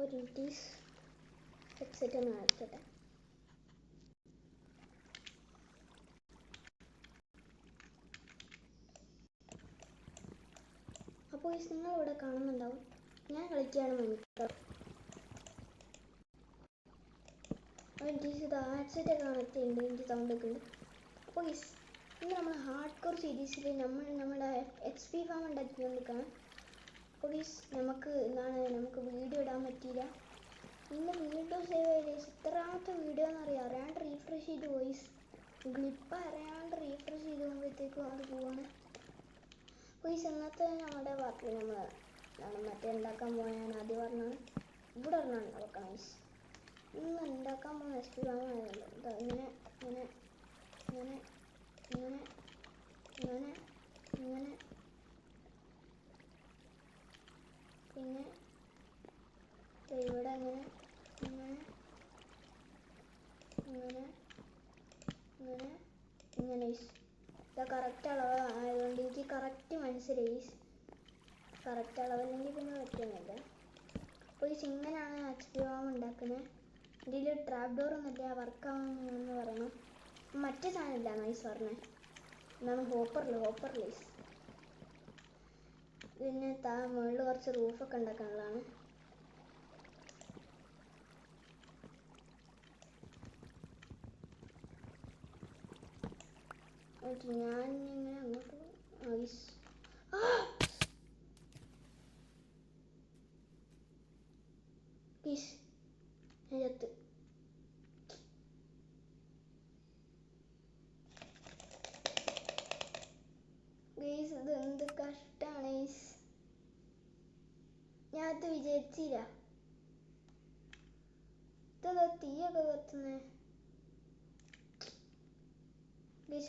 ഒരു ഹെഡ്സെറ്റ് ഒന്ന് കാണിക്കട്ടെ. അപ്പോൾ നിങ്ങൾ ഇവിടെ കാണുന്നുണ്ടാവും, ഞാൻ കളിക്കുകയാണ് മൈൻക്രാഫ്റ്റ്. ഹെഡ്സെറ്റ് കണക്ട് ചെയ്യുന്നുണ്ട്, എനിക്ക് സൗണ്ട് ഒക്കെ ഉണ്ട്. അപ്പോൾ ഇന്ന് നമ്മൾ ഹാർഡ് കോർ സീരീസിൽ നമ്മുടെ XP ഫാം ഉണ്ടാക്കിക്കൊണ്ടിരിക്കുകയാണ്. അപ്പോൾ നമുക്ക് വീഡിയോ ഇടാൻ പറ്റിയില്ല. ഇന്ന് വീഡിയോ സേവ് ചെയ്ത് ഇത്രാമത്തെ വീഡിയോ എന്നറിയാം, അറിയാണ്ട് റീഫ്രഷ് ചെയ്ത് വോയിസ് ഗ്ലിപ്പ് അറിയാണ്ട് റീഫ്രഷ് ചെയ്ത് പോകുമ്പോഴത്തേക്കും അത് പോവാണ്. അപ്പോൾ ഇന്നത്തെ നമ്മുടെ പാർട്ടിൽ നമ്മൾ മറ്റേ ഉണ്ടാക്കാൻ പോകാൻ ഞാൻ ആദ്യം പറഞ്ഞാണ്, ഇവിടെ പറഞ്ഞാണ് നോക്കണം. ഇന്ന് ഉണ്ടാക്കാൻ പോകുന്ന XP ഫാം ആയതുകൊണ്ട് ഇങ്ങനെ ഇങ്ങനെ ഇങ്ങനെ ഇങ്ങനെ ഇങ്ങനെ ഇങ്ങനെ പിന്നെ ഇവിടെ അങ്ങനെ ഇങ്ങനെ ഇങ്ങനെ ഇങ്ങനെ ഇങ്ങനെ ഇത് കറക്റ്റ് അളവ് ആയതുകൊണ്ട് എനിക്ക് കറക്റ്റ് മനസ്സിലായി. കറക്റ്റ് അളവല്ലെങ്കിൽ പിന്നെ പറ്റുന്നില്ല. അപ്പോൾ ഇങ്ങനെയാണ് XP ഫാം ഉണ്ടാക്കുന്നത്. ഇതിൽ ട്രാപ്പ് ഡോർ ഒന്നുമില്ല, വർക്കാവുമെന്ന് പറയണം. മറ്റേ സാധനമില്ല നൈസ് പറഞ്ഞത് എന്താണ്, ഹോപ്പറിൽ പിന്നെ മുകളിൽ കുറച്ച് റൂഫൊക്കെ ഉണ്ടാക്കാനുള്ളതാണ്. ഞാൻ ഇങ്ങനെ അങ്ങോട്ട് ചത്ത്. ഇത് എന്ത് കഷ്ടാണ്. ഞാൻ അത് വിചാരിച്ചില്ല. ഇതെന്താ തീയൊക്കെ കത്തുന്നേ.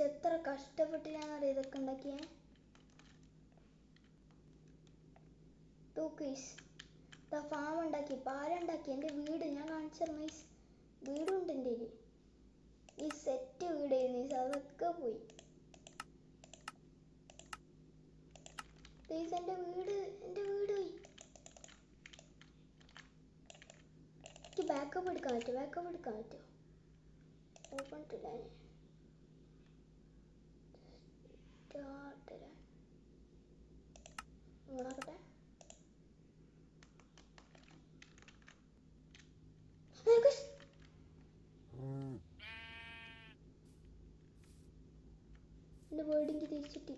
എത്ര കഷ്ടപ്പെട്ട് ഞാനറിയാം ഇതൊക്കെ ഉണ്ടാക്കിയേ. ഫാം ഉണ്ടാക്കി, പാലുണ്ടാക്കി, എൻ്റെ വീട് ഞാൻ കാണിച്ചിരുന്നു. വീടുണ്ട് എൻ്റെ കയ്യിൽ. ഈ സെറ്റ് വീടായിരുന്നു. അതൊക്കെ പോയി. എൻ്റെ വീട് പോയി. എനിക്ക് ബാക്കപ്പ് എടുക്കാൻ പറ്റുമോ? ഓപ്പൺ ഇട്ടില്ല. നോക്കട്ടെ. എൻ്റെ വേർഡിങ് തിരിച്ചിട്ടി.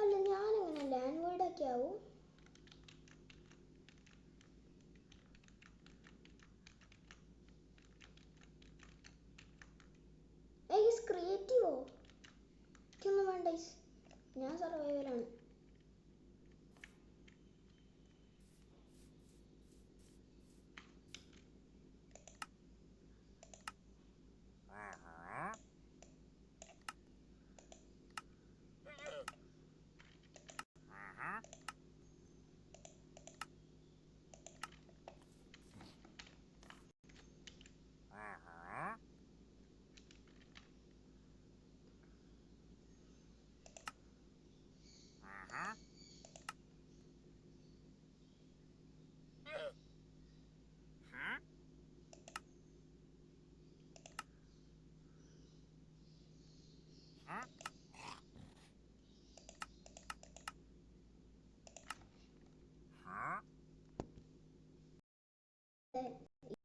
അല്ല, ഞാനെങ്ങനെ ലാൻഡ് വേർഡൊക്കെ ആവും? ക്രിയേറ്റീവോ? എനിക്കൊന്നും വേണ്ട. ഞാൻ സർവൈവലാണ്.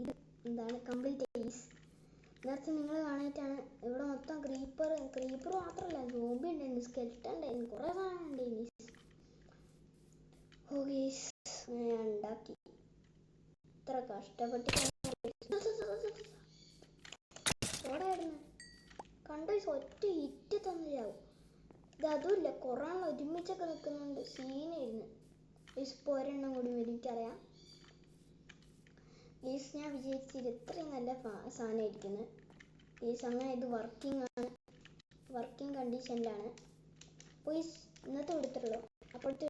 ഇത് എന്താണ് കംപ്ലീറ്റ് ഏസ്. നേരത്തെ നിങ്ങൾ കാണാനായിട്ടാണ്. ഇവിടെ മൊത്തം ക്രീപ്പർ മാത്രമല്ല, സോംബി ഉണ്ടായിരുന്നു, സ്കെൽട്ടൻ ഉണ്ടായിരുന്നു, കുറേ സാധനം ഉണ്ടായിരുന്നു. ഞാൻ ഉണ്ടാക്കി ഇത്ര കഷ്ടപ്പെട്ട് കണ്ടോ ഒറ്റ ഹിറ്റ് തന്നില്ലാവും. ഇത് അതുമില്ല, കുറേ ആൾ ഒരുമിച്ചൊക്കെ നിൽക്കുന്നുണ്ട്, സീനായിരുന്നു. ഇപ്പോൾ ഒരെണ്ണം കൂടി വരും എനിക്കറിയാം. ഗീസ് ഞാൻ വിചാരിച്ചത് ഇത്രയും നല്ല സാധനമായിരിക്കുന്നത്. ഗീസ് അങ്ങനെ ഇത് വർക്കിംഗ് ആണ്, വർക്കിംഗ് കണ്ടീഷനിലാണ്. അപ്പോൾ ഇന്നത്തെ എടുത്തുള്ളൂ. അപ്പോഴത്തെ